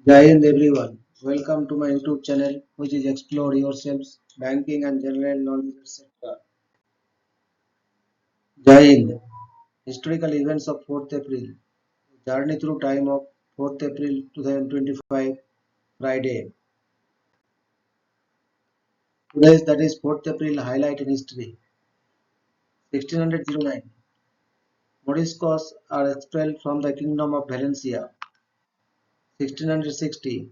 Jai Hind everyone. Welcome to my YouTube channel, which is Explore Yourselves, Banking and General Knowledge, etc. Jai Hind. Historical events of 4th April. Journey through time of 4th April 2025, Friday. That is 4th April highlight in history. 1609. Moriscos are expelled from the Kingdom of Valencia. 1660.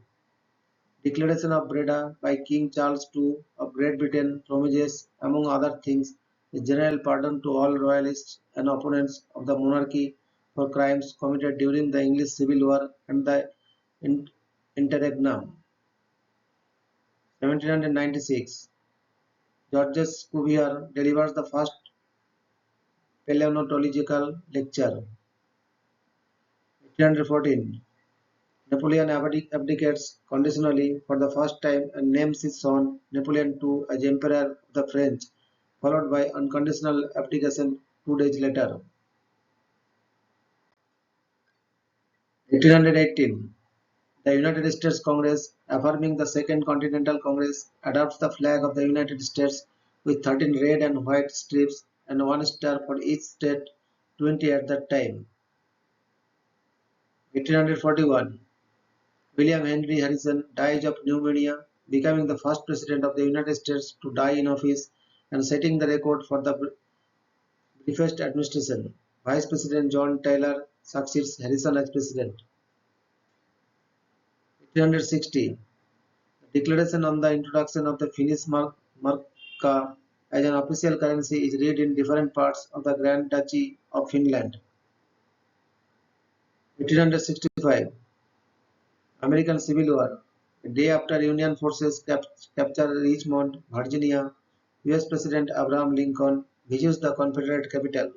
Declaration of Breda by King Charles II of Great Britain promises, among other things, a general pardon to all royalists and opponents of the monarchy for crimes committed during the English Civil War and the interregnum. 1796. Georges Cuvier delivers the first paleontological lecture. 1814. Napoleon abdicates conditionally for the first time and names his son Napoleon II as Emperor of the French, followed by unconditional abdication 2 days later. 1818. The United States Congress, affirming the Second Continental Congress, adopts the flag of the United States with 13 red and white stripes and one star for each state, 20 at that time. 1841. William Henry Harrison dies of pneumonia, becoming the first president of the United States to die in office and setting the record for the briefest administration. Vice President John Taylor succeeds Harrison as president. 1860. The declaration on the introduction of the Finnish marka as an official currency is read in different parts of the Grand Duchy of Finland. 1865. American Civil War. A day after Union forces capture Richmond, Virginia, US President Abraham Lincoln visits the Confederate capital.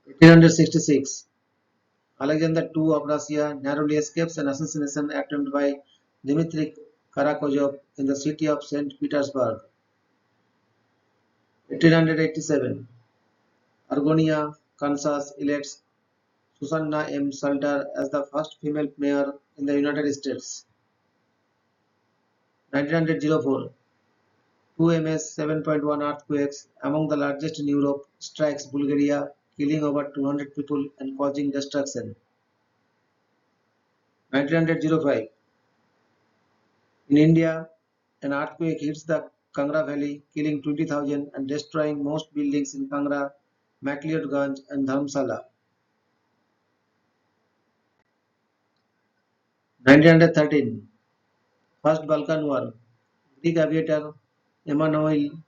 1866. Alexander II of Russia narrowly escapes an assassination attempt by Dmitry Karakozov in the city of St. Petersburg. 1887. Argonia, Kansas elects Susanna M. Salter as the first female mayor in the United States. 1904. 2 ms 7.1 earthquakes, among the largest in Europe, strikes Bulgaria, killing over 200 people and causing destruction. 1905. In India, an earthquake hits the Kangra Valley, killing 20,000 and destroying most buildings in Kangra, McLeodganj and Dharamsala. 1913. First Balkan War. Greek aviator Emanuel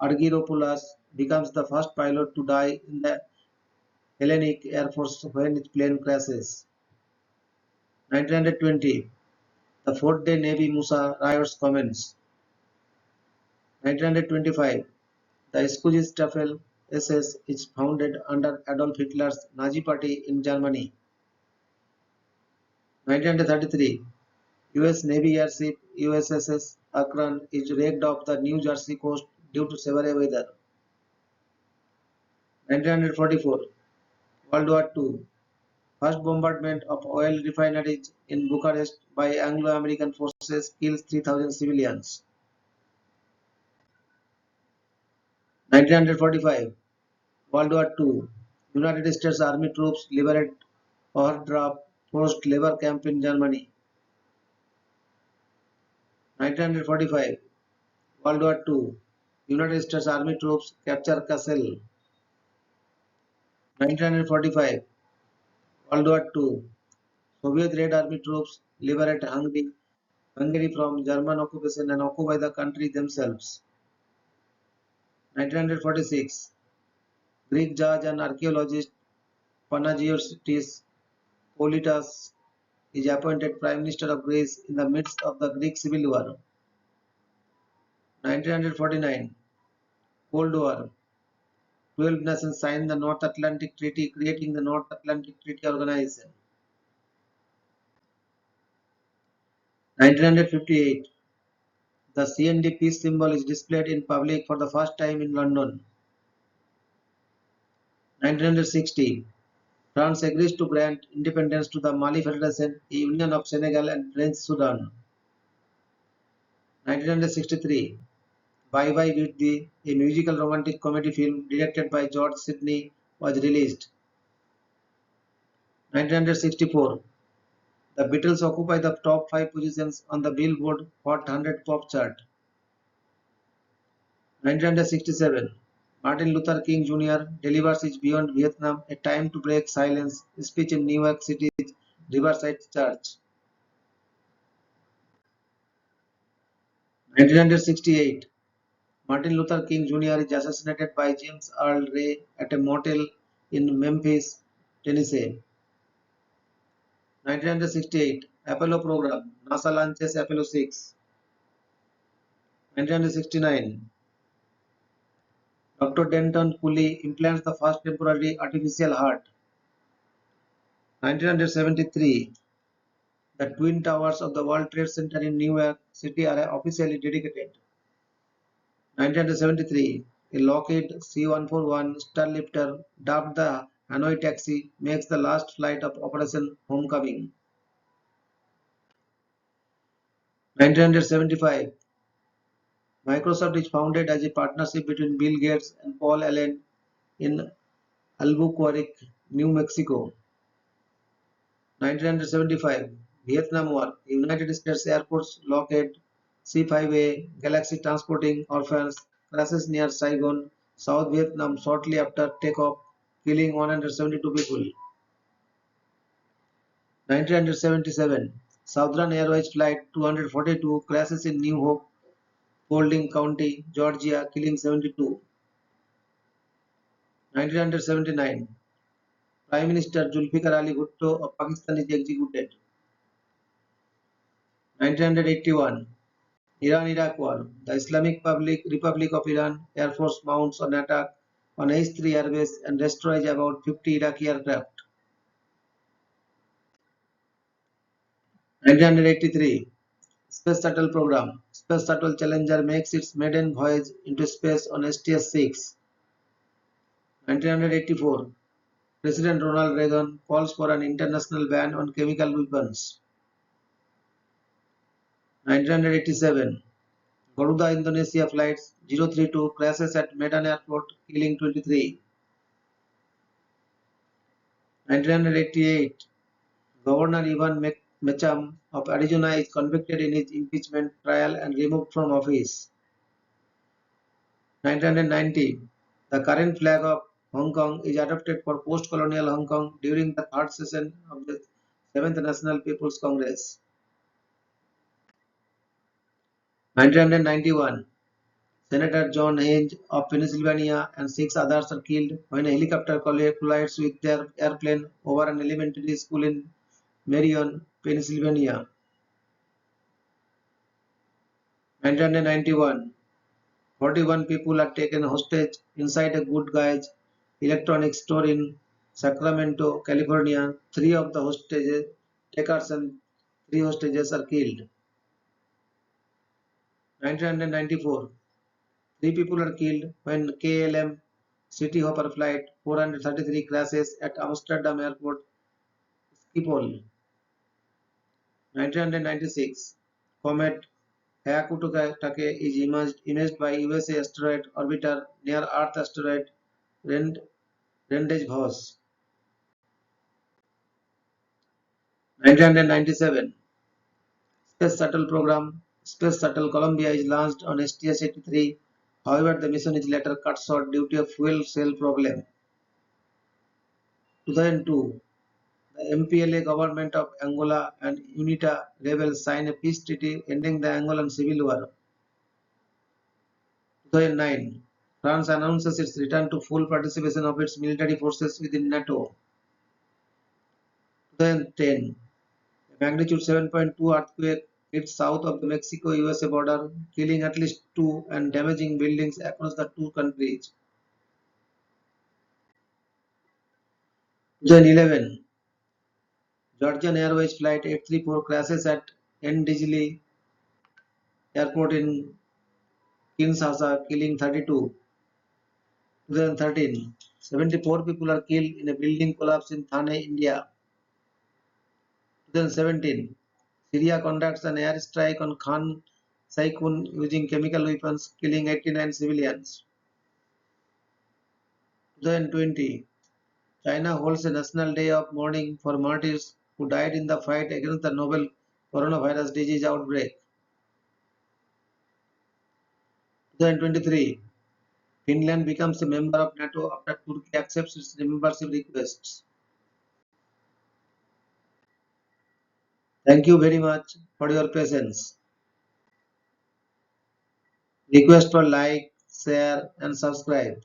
Argyropoulos becomes the first pilot to die in the Hellenic Air Force when its plane crashes. 1920. The fourth-day Navy Musa riots commence. 1925. The Schutzstaffel SS is founded under Adolf Hitler's Nazi Party in Germany. 1933. US Navy airship USS Akron is wrecked off the New Jersey coast due to severe weather. 1944. World War II. First bombardment of oil refineries in Bucharest by Anglo-American forces kills 3,000 civilians. 1945. World War II. United States Army troops liberate Ohrdruf forced labor camp in Germany. 1945. World War II. United States Army troops capture Kassel. 1945. World War II. Soviet Red Army troops liberate Hungary from German occupation and occupy the country themselves. 1946. Greek judge and archaeologist Panagiotis Politas is appointed Prime Minister of Greece in the midst of the Greek Civil War. 1949. Cold War. 12 nations signed the North Atlantic Treaty, creating the North Atlantic Treaty Organization. 1958. The CND peace symbol is displayed in public for the first time in London. 1960. France agrees to grant independence to the Mali Federation, a union of Senegal and French Sudan. 1963, Bye Bye With Thee, a musical romantic comedy film directed by George Sidney, was released. 1964, the Beatles occupy the top 5 positions on the Billboard Hot 100 Pop chart. 1967, Martin Luther King Jr. delivers his Beyond Vietnam, a time to break silence speech in New York City's Riverside Church. 1968, Martin Luther King Jr. is assassinated by James Earl Ray at a motel in Memphis, Tennessee. 1968, Apollo program, NASA launches Apollo 6. 1969, Dr. Denton Cooley implants the first temporary artificial heart. 1973, the Twin Towers of the World Trade Center in New York City are officially dedicated. 1973, a Lockheed C-141 Starlifter, dubbed the Hanoi Taxi, makes the last flight of Operation Homecoming. 1975, Microsoft is founded as a partnership between Bill Gates and Paul Allen in Albuquerque, New Mexico. 1975, Vietnam War, United States Air Force Lockheed C-5A Galaxy transporting orphans crashes near Saigon, South Vietnam shortly after takeoff, killing 172 people. 1977, Southern Airways Flight 242 crashes in New Hope, Paulding County, Georgia, killing 72. 1979, Prime Minister Zulfikar Ali Bhutto of Pakistan is executed. 1981, Iran-Iraq War. The Islamic Republic of Iran Air Force mounts an attack on H-3 airbase and destroys about 50 Iraqi aircraft. 1983, Space Shuttle Program. Space Shuttle Challenger makes its maiden voyage into space on STS-6. 1984, President Ronald Reagan calls for an international ban on chemical weapons. 1987, Garuda Indonesia Flight 032 crashes at Medan Airport, killing 23. 1988, Governor Ivan Mecham of Arizona is convicted in his impeachment trial and removed from office. 1990, the current flag of Hong Kong is adopted for post-colonial Hong Kong during the third session of the 7th National People's Congress. 1991, Senator John Hayes of Pennsylvania and 6 others are killed when a helicopter collides with their airplane over an elementary school in Marion, Pennsylvania. 1991, 41 people are taken hostage inside a Good Guys electronics store in Sacramento, California. 3 of the hostage takers and 3 hostages are killed. 1994, 3 people are killed when KLM City Hopper Flight 433 crashes at Amsterdam Airport, Schiphol. 1996, Comet Hyakutake is imaged by USA asteroid orbiter near Earth asteroid Rendezvous. 1997, Space Shuttle Program. Space Shuttle Columbia is launched on STS-83. However, the mission is later cut short due to a fuel cell problem. 2002, the MPLA government of Angola and UNITA rebels sign a peace treaty ending the Angolan civil war. 2009, France announces its return to full participation of its military forces within NATO. 2010, a magnitude 7.2 earthquake hit south of the Mexico-USA border, killing at least 2 and damaging buildings across the 2 countries. 2011, Georgian Airways Flight 834 crashes at Ndizhly Airport in Kinshasa, killing 32. 2013, 74 people are killed in a building collapse in Thane, India. 2017, Syria conducts an airstrike on Khan Saikun using chemical weapons, killing 89 civilians. 2020, China holds a national day of mourning for martyrs who died in the fight against the novel coronavirus disease outbreak. 2023, Finland becomes a member of NATO after Turkey accepts its membership requests. Thank you very much for your patience. Request for like, share and subscribe.